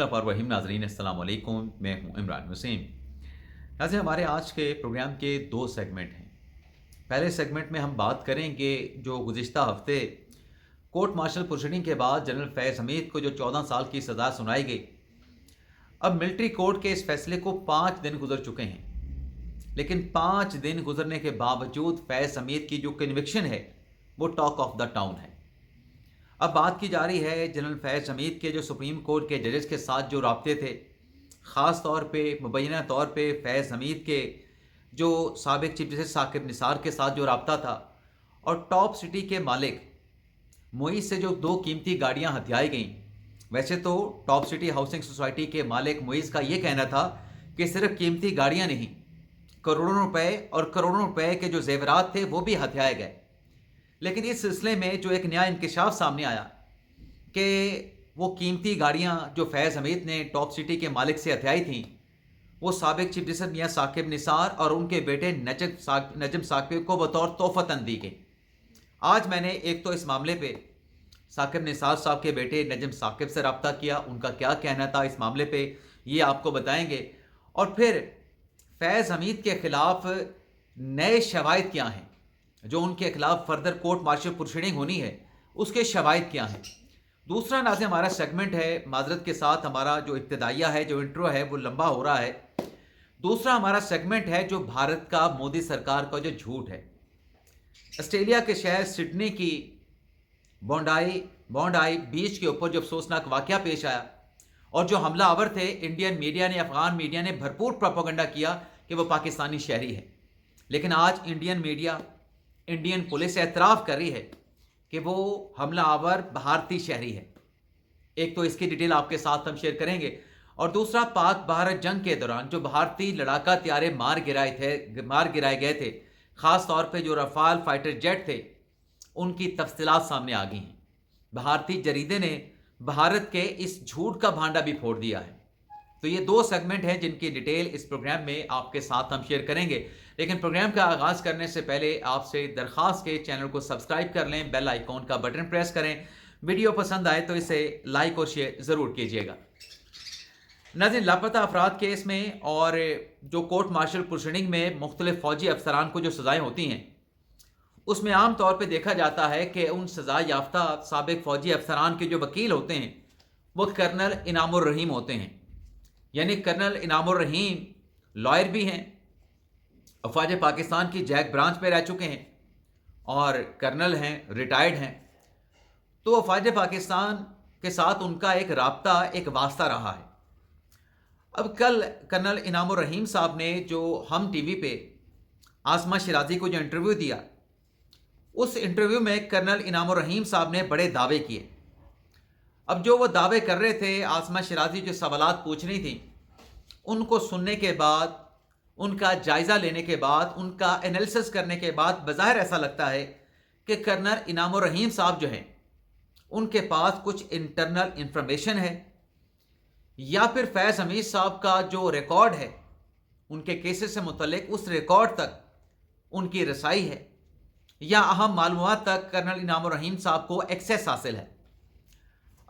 रहीम नाजरीन अस्सलाम वालेकुम। मैं हूं इमरान हुसैन। नाज़रीन, हमारे आज के प्रोग्राम के दो सेगमेंट हैं। पहले सेगमेंट में हम बात करेंगे जो गुज़िश्ता हफ्ते कोर्ट मार्शल प्रोसीडिंग के बाद जनरल फैज़ हमीद को जो 14 साल की सज़ा सुनाई गई। अब मिलिट्री कोर्ट के इस फैसले को 5 दिन गुजर चुके हैं, लेकिन 5 दिन गुजरने के बावजूद फैज़ हमीद की जो कन्विक्शन है वो टॉक ऑफ द टाउन है। अब बात की जा रही है जनरल फैज़ हमीद के जो सुप्रीम कोर्ट के जजेस के साथ जो राब्ते थे, ख़ास तौर पे मुबैना तौर पे फैज़ हमीद के जो साबिक़ चीफ जस्टिस साकिब निसार के साथ जो राब्ता था, और टॉप सिटी के मालिक मुईज़ से जो 2 कीमती गाड़ियां हथियाई गईं। वैसे तो टॉप सिटी हाउसिंग सोसाइटी के मालिक मुईज़ का ये कहना था कि सिर्फ कीमती गाड़ियां नहीं, करोड़ों रुपए और करोड़ों रुपए के जो जेवरात थे वो भी हथियाए गए। लेकिन इस सिलसिले में जो एक नया इंकशाफ सामने आया कि वो कीमती गाड़ियां जो फैज़ हमीद ने टॉप सिटी के मालिक से हथियाई थीं, वो साबिक़ चीफ जस्टिस मियां साकिब निसार और उनके बेटे नजम साकिब को बतौर तोहफ़तन दी गई। आज मैंने एक तो इस मामले पे साकिब निसार साहब के बेटे नजम साकिब से रब्ता किया, उनका क्या कहना था इस मामले पे ये आपको बताएंगे, और फिर फैज़ हमीद के ख़िलाफ़ नए शवाहिद क्या हैं, जो उनके खिलाफ फर्दर कोर्ट मार्शल प्रोसीडिंग होनी है उसके शवाहिद क्या हैं। दूसरा नाज़रीन हमारा सेगमेंट है, माजरत के साथ हमारा जो इब्तिदाइया है, जो इंट्रो है वो लंबा हो रहा है। दूसरा हमारा सेगमेंट है जो भारत का मोदी सरकार का जो झूठ है। ऑस्ट्रेलिया के शहर सिडनी की बॉन्डाई बीच के ऊपर जो अफसोसनाक वाक़या पेश आया, और जो हमलावर थे इंडियन मीडिया ने, अफगान मीडिया ने भरपूर प्रोपेगेंडा किया कि वो पाकिस्तानी शहरी है। लेकिन आज इंडियन मीडिया, इंडियन पुलिस एतराफ़ कर रही है कि वो हमलावर भारतीय शहरी है। एक तो इसकी डिटेल आपके साथ हम शेयर करेंगे, और दूसरा पाक भारत जंग के दौरान जो भारतीय लड़ाका त्यारे मार गिराए गए थे, ख़ास तौर पे जो रफ़ाल फाइटर जेट थे, उनकी तफसीलात सामने आ गई हैं। भारतीय जरीदे ने भारत के इस झूठ का भांडा भी फोड़ दिया है। तो ये 2 सेगमेंट हैं जिनकी डिटेल इस प्रोग्राम में आपके साथ हम शेयर करेंगे। लेकिन प्रोग्राम का आगाज़ करने से पहले आपसे दरख्वास्त के चैनल को सब्सक्राइब कर लें, बेल आइकॉन का बटन प्रेस करें। वीडियो पसंद आए तो इसे लाइक और शेयर ज़रूर कीजिएगा। नाज़रीन, लापता अफराद केस में और जो कोर्ट मार्शल प्रोसीडिंग में मुख्तलिफ फ़ौजी अफसरान को जो सज़ाएँ होती हैं, उसमें आम तौर पर देखा जाता है कि उन सज़ा याफ्ता साबिक़ फ़ौजी अफसरान के जो वकील होते हैं वो कर्नल इनामुर रहीम होते हैं। यानी कर्नल इनामुर रहीम लॉयर भी हैं, अफवाज पाकिस्तान की जैक ब्रांच पे रह चुके हैं और कर्नल हैं, रिटायर्ड हैं। तो अफवाज पाकिस्तान के साथ उनका एक राब्ता, एक वास्ता रहा है। अब कल कर्नल इनामुर रहीम साहब ने जो हम टीवी पे आसमा शिराजी को जो इंटरव्यू दिया, उस इंटरव्यू में कर्नल इनामुर रहीम साहब ने बड़े दावे किए। अब जो वो दावे कर रहे थे, आसमा शिराजी जो सवालात पूछ रही थी, उनको सुनने के बाद, उनका जायज़ा लेने के बाद, उनका एनालिसिस करने के बाद बज़ाहिर ऐसा लगता है कि कर्नल इनामुर रहीम साहब जो हैं उनके पास कुछ इंटरनल इंफॉर्मेशन है, या फिर फैज़ हमीद साहब का जो रिकॉर्ड है उनके केसेस से मुतल्लिक, उस रिकॉर्ड तक उनकी रसाई है, या अहम मालूमात तक कर्नल इनामुर रहीम साहब को एक्सेस हासिल है।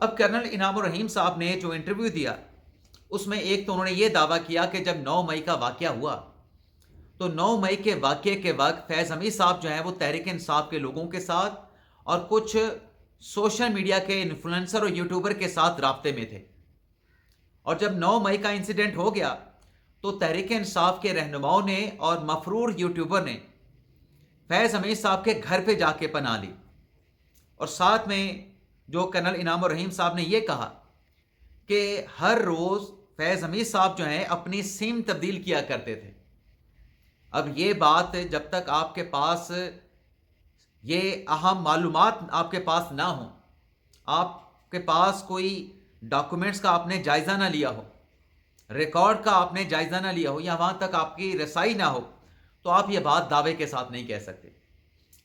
अब कर्नल इनामुर रहीम साहब ने जो इंटरव्यू दिया उसमें एक तो उन्होंने ये दावा किया कि जब 9 मई का वाक़या हुआ तो 9 मई के वाक़ये के वक्त फैज़ हमीद साहब जो हैं वो तहरीक इंसाफ के लोगों के साथ और कुछ सोशल मीडिया के इन्फ्लुएंसर और यूट्यूबर के साथ राब्ते में थे। और जब 9 मई का इंसिडेंट हो गया तो तहरीक इंसाफ के रहनुमाओं ने और मफरूर यूट्यूबर ने फैज़ हमीद साहब के घर पे जाके पनाह ली, और साथ में जो कर्नल इनामुर रहीम साहब ने यह कहा कि हर रोज़ फैज़ हमीद साहब जो हैं अपनी सिम तब्दील किया करते थे। अब ये बात जब तक आपके पास ये अहम मालूमात आपके पास ना हो, आपके पास कोई डॉक्यूमेंट्स का आपने जायज़ा ना लिया हो, रिकॉर्ड का आपने जायज़ा ना लिया हो, या वहाँ तक आपकी रसाई ना हो, तो आप ये बात दावे के साथ नहीं कह सकते।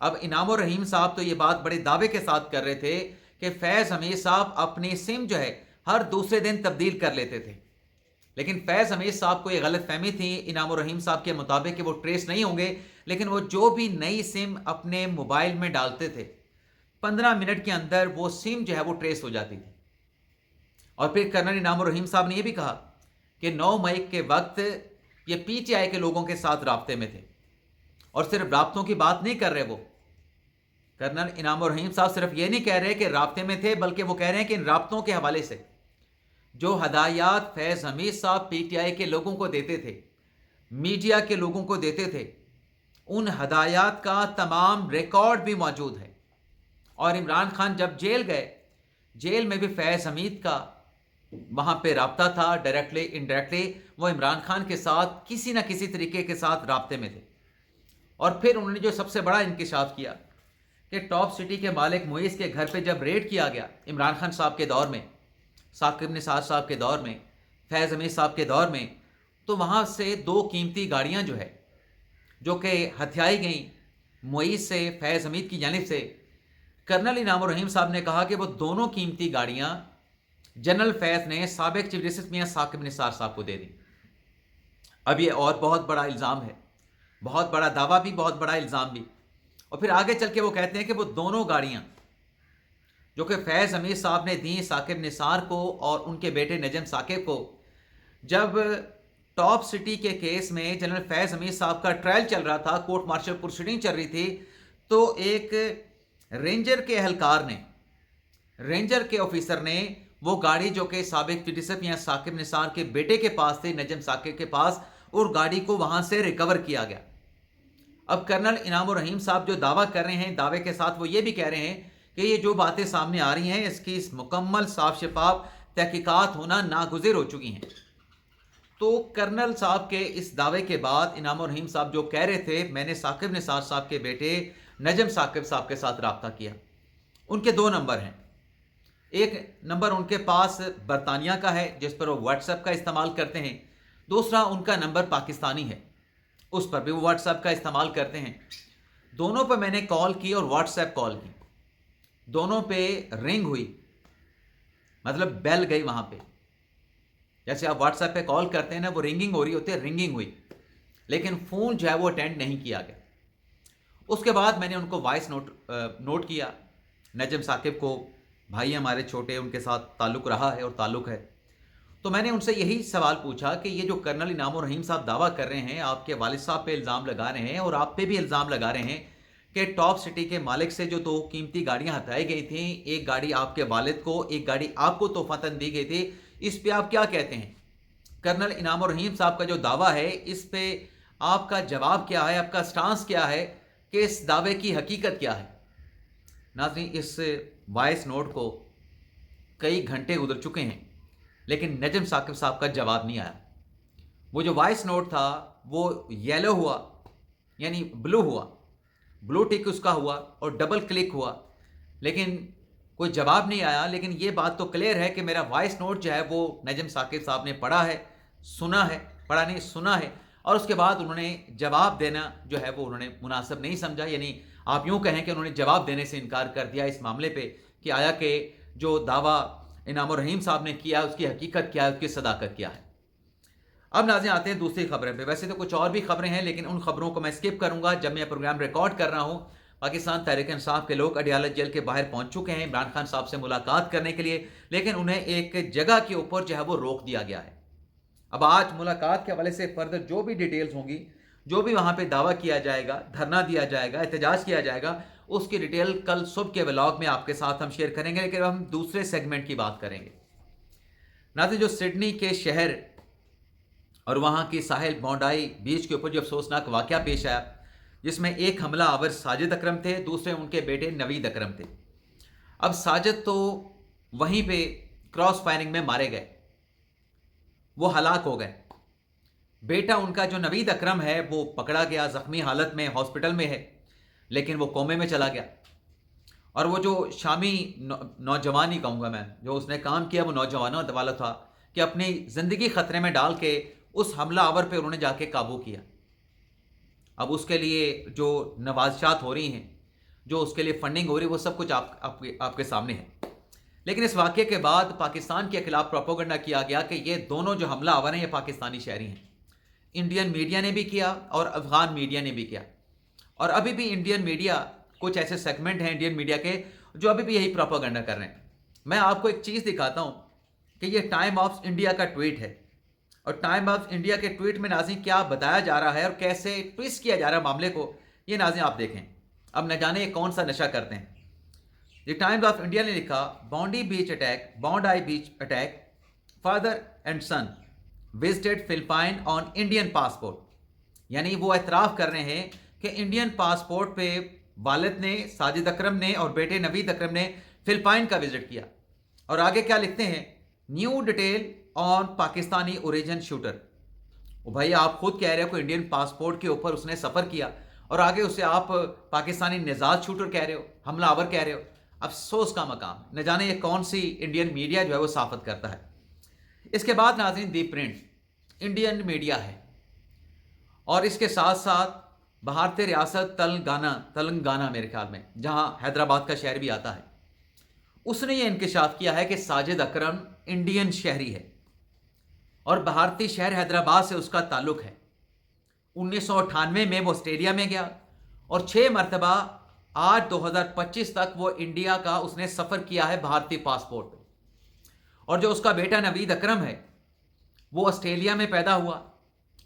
अब इनामुर रहीम साहब तो ये बात बड़े दावे के साथ कर रहे थे कि फैज़ हमीद साहब अपनी सिम जो है हर दूसरे दिन तब्दील कर लेते थे। लेकिन फैज़ हमीद साहब को ये गलत फहमी थी इनामुर रहीम साहब के मुताबिक कि वो ट्रेस नहीं होंगे, लेकिन वो जो भी नई सिम अपने मोबाइल में डालते थे 15 मिनट के अंदर वो सिम जो है वो ट्रेस हो जाती थी। और फिर कर्नल इनाम उर रहीम साहब ने यह भी कहा कि 9 मई के वक्त ये पीटीआई के लोगों के साथ राब्ते में थे, और सिर्फ राब्तों की बात नहीं कर रहे वो। कर्नल इनाम उर रहीम साहब सिर्फ ये नहीं कह रहे कि राब्ते में थे, बल्कि वो कह रहे हैं कि इन राब्तों के हवाले से जो हदायत फैज़ हमीद साहब पीटीआई के लोगों को देते थे, मीडिया के लोगों को देते थे, उन हदायत का तमाम रिकॉर्ड भी मौजूद है। और इमरान खान जब जेल गए, जेल में भी फैज़ हमीद का वहाँ पे राब्ता था, डायरेक्टली इनडायरेक्टली वो इमरान खान के साथ किसी ना किसी तरीके के साथ राब्ते में थे। और फिर उन्होंने जो सबसे बड़ा इंकिशाफ किया कि टॉप सिटी के मालिक मुईस के घर पे जब रेड किया गया इमरान खान साहब के दौर में, साकिब निसार साहब के दौर में, फैज़ हमीद साहब के दौर में, तो वहाँ से 2 कीमती गाड़ियाँ जो है जो कि हथियाई गई मुईस से, फैज़ हमीद की जानिब से, कर्नल इनाम उर रहीम साहब ने कहा कि वो दोनों कीमती गाड़ियाँ जनरल फैज़ ने साबिक चीफ जस्टिस मियाँ साकिब निसार साहब को दे दी। अब ये और बहुत बड़ा इल्ज़ाम है, बहुत बड़ा दावा भी, बहुत बड़ा इल्ज़ाम भी। और फिर आगे चल के वो कहते हैं कि वो दोनों गाड़ियाँ जो कि फैज़ हमीद साहब ने दी साकिब निसार को और उनके बेटे नजम साकिब को, जब टॉप सिटी के केस में जनरल फैज़ हमीद साहब का ट्रायल चल रहा था, कोर्ट मार्शल प्रोसीडिंग चल रही थी, तो एक रेंजर के एहलकार ने, रेंजर के ऑफिसर ने वो गाड़ी जो कि साबिक चीफ जस्टिस मियां साकिब निसार के बेटे के पास थे, नजम साकिब के पास, और गाड़ी को वहाँ से रिकवर किया गया। अब कर्नल इनाम उर रहीम साहब जो दावा कर रहे हैं, दावे के साथ वो ये भी कह रहे हैं कि ये जो बातें सामने आ रही हैं इसकी मुकम्मल साफ शफाफ तहकीकात होना नागुज़िर हो चुकी हैं। तो कर्नल साहब के इस दावे के बाद इनाम उर रहीम साहब जो कह रहे थे मैंने साकिब निसार साहब के बेटे नजम साकिब साहब के साथ रब्ता किया, उनके 2 नंबर हैं। एक नंबर उनके पास बरतानिया का है जिस पर वो व्हाट्सएप का इस्तेमाल करते हैं, दूसरा उनका नंबर पाकिस्तानी है, उस पर भी वो व्हाट्सएप का इस्तेमाल करते हैं। दोनों पर मैंने कॉल की और व्हाट्सएप कॉल की, दोनों पे रिंग हुई, मतलब बेल गई वहाँ पे। जैसे आप व्हाट्सएप पे कॉल करते हैं ना, वो रिंगिंग हो रही होती है, रिंगिंग हुई, लेकिन फ़ोन जो है वो अटेंड नहीं किया गया। उसके बाद मैंने उनको वॉइस नोट किया। नजम साकिब को भाई हमारे छोटे, उनके साथ ताल्लुक़ रहा है और ताल्लुक़ है, तो मैंने उनसे यही सवाल पूछा कि ये जो कर्नल इनाम उर रहीम साहब दावा कर रहे हैं, आपके वालिद साहब पे इल्ज़ाम लगा रहे हैं और आप पे भी इल्ज़ाम लगा रहे हैं कि टॉप सिटी के मालिक से जो 2 कीमती गाड़ियां हटाई गई थी, एक गाड़ी आपके वालिद को, एक गाड़ी आपको तोहफ़तन दी गई थी, इस पे आप क्या कहते हैं? कर्नल इनाम उर रहीम साहब का जो दावा है, इस पे आपका जवाब क्या है, आपका स्टांस क्या है कि इस दावे की हकीकत क्या है? नाज़रीन, इस वॉइस नोट को कई घंटे गुजर चुके हैं, लेकिन नजम साकिब साहब का जवाब नहीं आया। वो जो वॉइस नोट था वो येलो हुआ, यानी ब्लू हुआ, ब्लू टिक उसका हुआ और डबल क्लिक हुआ, लेकिन कोई जवाब नहीं आया। लेकिन ये बात तो क्लियर है कि मेरा वॉइस नोट जो है वो नजम साकिब साहब ने पढ़ा है, सुना है, पढ़ा नहीं सुना है, और उसके बाद उन्होंने जवाब देना जो है वो उन्होंने मुनासिब नहीं समझा। यानी आप यूँ कहें कि उन्होंने जवाब देने से इनकार कर दिया इस मामले पे कि आया कि जो दावा इनाम उर रहीम साहब ने किया उसकी हकीकत क्या है, उसकी सदाकत क्या है। अब नाज़रीन आते हैं दूसरी खबरें पे। वैसे तो कुछ और भी खबरें हैं, लेकिन उन खबरों को मैं स्किप करूंगा। जब मैं प्रोग्राम रिकॉर्ड कर रहा हूं, पाकिस्तान तहरीक इंसाफ के लोग अडियाला जेल के बाहर पहुंच चुके हैं इमरान खान साहब से मुलाकात करने के लिए, लेकिन उन्हें एक जगह के ऊपर जो है वो रोक दिया गया है। अब आज मुलाकात के हवाले से फर्दर जो भी डिटेल्स होंगी, जो भी वहाँ पे दावा किया जाएगा, धरना दिया जाएगा, एहतजाज किया जाएगा, उसकी डिटेल कल सुबह के व्लॉग में आपके साथ हम शेयर करेंगे। लेकिन हम दूसरे सेगमेंट की बात करेंगे। नाज़रीन, जो सिडनी के शहर और वहाँ की साहिल बोंडाई बीच के ऊपर जो अफसोसनाक वाक़या पेश आया, जिसमें एक हमला आवर साजिद अकरम थे, दूसरे उनके बेटे नवीद अकरम थे। अब साजिद तो वहीं पे क्रॉस फायरिंग में मारे गए, वो हलाक हो गए। बेटा उनका जो नवीद अकरम है वो पकड़ा गया, ज़ख्मी हालत में हॉस्पिटल में है, लेकिन वो कोमे में चला गया। और वो जो शामी नौजवान ही कहूँगा मैं, जो उसने काम किया वो नौजवानों वाला था कि अपनी ज़िंदगी ख़तरे में डाल के उस हमला आवर पे उन्होंने जाके काबू किया। अब उसके लिए जो नवाज़शात हो रही हैं, जो उसके लिए फंडिंग हो रही है, वो सब कुछ आपके सामने है। लेकिन इस वाक़े के बाद पाकिस्तान के खिलाफ प्रोपेगेंडा किया गया कि ये दोनों जो हमला आवर हैं ये पाकिस्तानी शहरी हैं। इंडियन मीडिया ने भी किया और अफ़गान मीडिया ने भी किया, और अभी भी इंडियन मीडिया, कुछ ऐसे सेगमेंट हैं इंडियन मीडिया के जो अभी भी यही प्रोपेगेंडा कर रहे हैं। मैं आपको एक चीज़ दिखाता हूँ کہ یہ ٹائم آف انڈیا کا ٹویٹ ہے، اور ٹائم آف انڈیا کے ٹویٹ میں ناظرین کیا بتایا جا رہا ہے اور کیسے ٹویسٹ کیا جا رہا ہے معاملے کو، یہ ناظرین آپ دیکھیں۔ اب نہ جانے یہ کون سا نشہ کرتے ہیں۔ دی ٹائمز آف انڈیا نے لکھا Bondi beach attack, father and son visited Philippines on Indian passport, یعنی وہ اعتراف کر رہے ہیں کہ انڈین پاسپورٹ پہ والد نے، ساجد اکرم نے اور بیٹے نوید اکرم نے فلپائن کا وزٹ کیا۔ اور آگے کیا لکھتے ہیں، new detail on Pakistani origin shooter. بھائی آپ خود کہہ رہے ہو کہ انڈین پاسپورٹ کے اوپر اس نے سفر کیا، اور آگے اسے آپ پاکستانی نژاد شوٹر کہہ رہے ہو، حملہ آور کہہ رہے ہو۔ افسوس کا مقام، نہ جانے یہ کون سی انڈین میڈیا جو ہے وہ صافت کرتا ہے۔ اس کے بعد ناظرین دی پرنٹ انڈین میڈیا ہے، اور اس کے ساتھ ساتھ بھارتی ریاست تلنگانہ میرے خیال میں، جہاں حیدرآباد کا شہر بھی آتا ہے، اس نے یہ انکشاف کیا ہے کہ ساجد اکرم انڈین شہری ہے اور بھارتی شہر حیدرآباد سے اس کا تعلق ہے۔ 1998 میں وہ آسٹریلیا میں گیا، اور 6 مرتبہ آج 2025 تک وہ انڈیا کا اس نے سفر کیا ہے بھارتی پاسپورٹ پہ۔ اور جو اس کا بیٹا نوید اکرم ہے، وہ آسٹریلیا میں پیدا ہوا،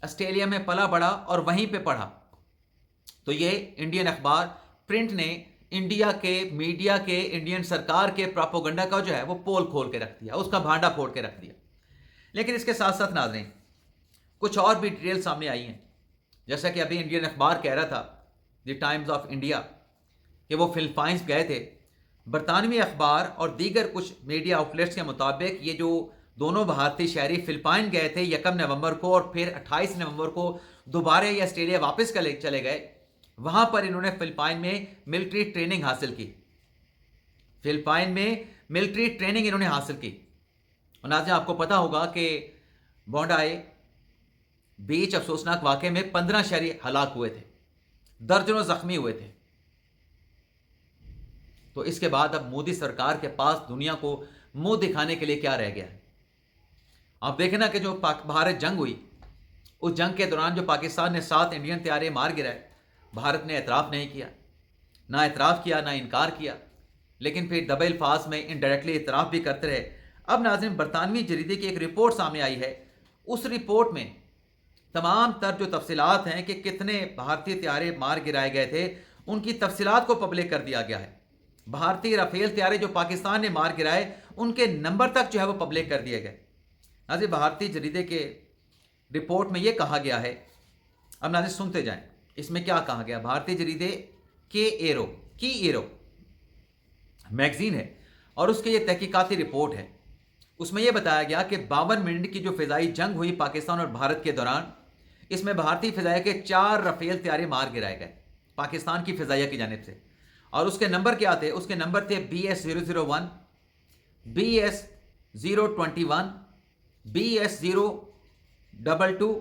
آسٹریلیا میں پلا بڑھا اور وہیں پہ پڑھا۔ تو یہ انڈین اخبار پرنٹ نے انڈیا کے میڈیا کے، انڈین سرکار کے پراپوگنڈا کا جو ہے وہ پول کھول کے رکھ دیا، اس کا بھانڈا پھوڑ کے رکھ دیا۔ لیکن اس کے ساتھ ساتھ ناظرین کچھ اور بھی ڈیٹیل سامنے آئی ہیں، جیسا کہ ابھی انڈین اخبار کہہ رہا تھا، دی ٹائمز آف انڈیا، کہ وہ فلپائنس گئے تھے۔ برطانوی اخبار اور دیگر کچھ میڈیا آؤٹلیٹس کے مطابق یہ جو دونوں بھارتی شہری فلپائن گئے تھے 1 نومبر کو، اور پھر 28 نومبر کو دوبارہ یہ آسٹریلیا واپس چلے گئے۔ وہاں پر انہوں نے فلپائن میں ملٹری ٹریننگ حاصل کی، فلپائن میں ملٹری ٹریننگ انہوں نے حاصل کی۔ اور ناظرین آپ کو پتا ہوگا کہ بونڈائی بیچ افسوسناک واقعے میں 15 شہری ہلاک ہوئے تھے، درجنوں زخمی ہوئے تھے۔ تو اس کے بعد اب مودی سرکار کے پاس دنیا کو منہ دکھانے کے لیے کیا رہ گیا ہے؟ آپ دیکھیں نا کہ جو بھارت جنگ ہوئی، اس جنگ کے دوران جو پاکستان نے 7 انڈین طیارے مار گرائے، بھارت نے اعتراف نہیں کیا، نہ اعتراف کیا نہ انکار کیا، لیکن پھر دبے الفاظ میں انڈائریکٹلی اعتراف بھی کرتے رہے۔ اب ناظرین برطانوی جریدے کی ایک رپورٹ سامنے آئی ہے، اس رپورٹ میں تمام تر جو تفصیلات ہیں کہ کتنے بھارتی طیارے مار گرائے گئے تھے، ان کی تفصیلات کو پبلک کر دیا گیا ہے۔ بھارتی رافیل طیارے جو پاکستان نے مار گرائے، ان کے نمبر تک جو ہے وہ پبلک کر دیے گئے۔ ناظرین بھارتی جریدے کے رپورٹ میں یہ کہا گیا ہے، اب ناظرین سنتے جائیں اس میں کیا کہا گیا۔ بھارتی جریدے کی ایرو میگزین ہے، اور اس کے یہ تحقیقاتی رپورٹ ہے۔ اس میں یہ بتایا گیا کہ 52 منٹ کی جو فضائی جنگ ہوئی پاکستان اور بھارت کے دوران، اس میں بھارتی فضائیہ کے 4 رافیل طیارے مار گرائے گئے پاکستان کی فضائیہ کی جانب سے، اور اس کے نمبر کیا تھے؟ اس کے نمبر تھے BS-001، BS-021، BS-022،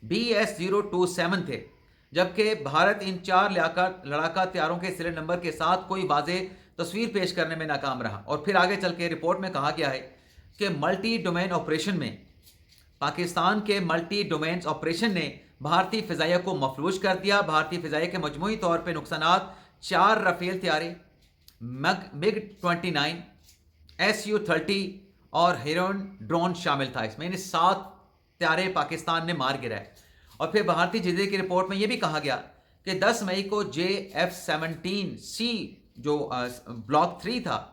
BS-027 تھے، جبکہ بھارت ان 4 لڑاکا طیاروں کے سیریل نمبر کے ساتھ کوئی واضح تصویر پیش کرنے میں ناکام رہا۔ اور پھر آگے چل کے رپورٹ میں کہا گیا ہے کہ ملٹی ڈومین آپریشن میں پاکستان کے ملٹی ڈومینز آپریشن نے بھارتی فضائیہ کو مفلوج کر دیا۔ بھارتی فضائیہ کے مجموعی طور پہ نقصانات 4 رافیل طیارے، MiG-29، Su-30 اور ہیرون ڈرون شامل تھا۔ اس میں 7 طیارے پاکستان نے مار گرائے۔ اور پھر بھارتی جریدے کی رپورٹ میں یہ بھی کہا گیا کہ 10 مئی کو JF-17C جو بلاک 3 تھا،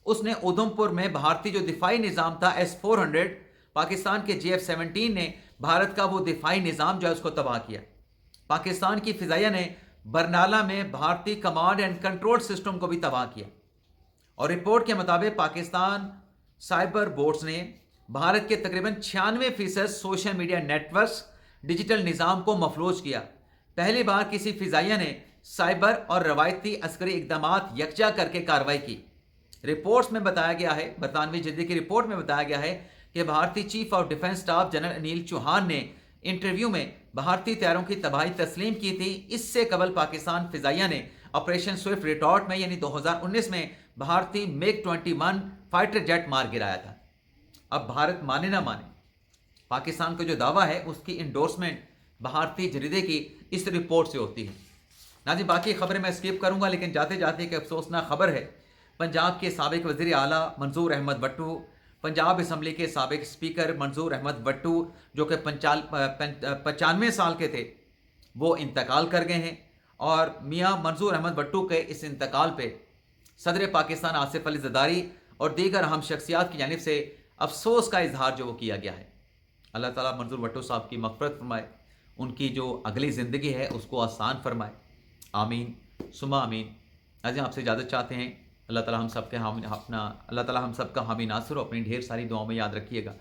اس نے ادھمپور میں بھارتی جو دفاعی نظام تھا S-400، پاکستان کے JF-17 نے بھارت کا وہ دفاعی نظام جو ہے اس کو تباہ کیا۔ پاکستان کی فضائیہ نے برنالہ میں بھارتی کمانڈ اینڈ کنٹرول سسٹم کو بھی تباہ کیا۔ اور رپورٹ کے مطابق پاکستان سائبر بورڈز نے بھارت کے تقریباً 96% social media network, digital نظام کو مفلوج کیا۔ پہلی بار کسی فضائیہ نے سائبر اور روایتی عسکری اقدامات یکجا کر کے کارروائی کی۔ رپورٹس میں بتایا گیا ہے، برطانوی جریدے کی رپورٹ میں بتایا گیا ہے کہ بھارتی chief of defence staff general Anil Chauhan نے انٹرویو میں بھارتی طیاروں کی تباہی تسلیم کی تھی۔ اس سے قبل پاکستان فضائیہ نے آپریشن سوئفٹ ریٹارٹ میں یعنی 2019 میں بھارتی MiG-21 فائٹر جیٹ مار گرایا تھا۔ اب بھارت مانے نہ مانے، پاکستان کا جو دعویٰ ہے اس کی انڈورسمنٹ بھارتی جریدے کی اس رپورٹ سے ہوتی ہے۔ ناظرین باقی خبریں میں اسکپ کروں گا، لیکن جاتے جاتے ایک افسوسناک خبر ہے۔ پنجاب کے سابق وزیر اعلیٰ منظور احمد بٹو पंजाब असम्बली के साबिक स्पीकर मंजूर अहमद भट्टू जो कि 95 साल के थे, वो इंतकाल कर गए हैं। और मियाँ मंजूर अहमद भट्टू के इस इंतकाल पे सदर पाकिस्तान आसिफ अली ज़रदारी और दीगर अहम शख्सियात की जानिब से अफसोस का इजहार जो वो किया गया है। अल्लाह ताला मंजूर भट्टू साहब की मग़फ़िरत फरमाए, उनकी जो अगली ज़िंदगी है उसको आसान फरमाए। आमीन सुमा आमीन। आज आपसे इजाज़त चाहते हैं। अल्लाह ताला हम सब का हामी नासिर, अपनी ढेर सारी दुआओं में याद रखिएगा।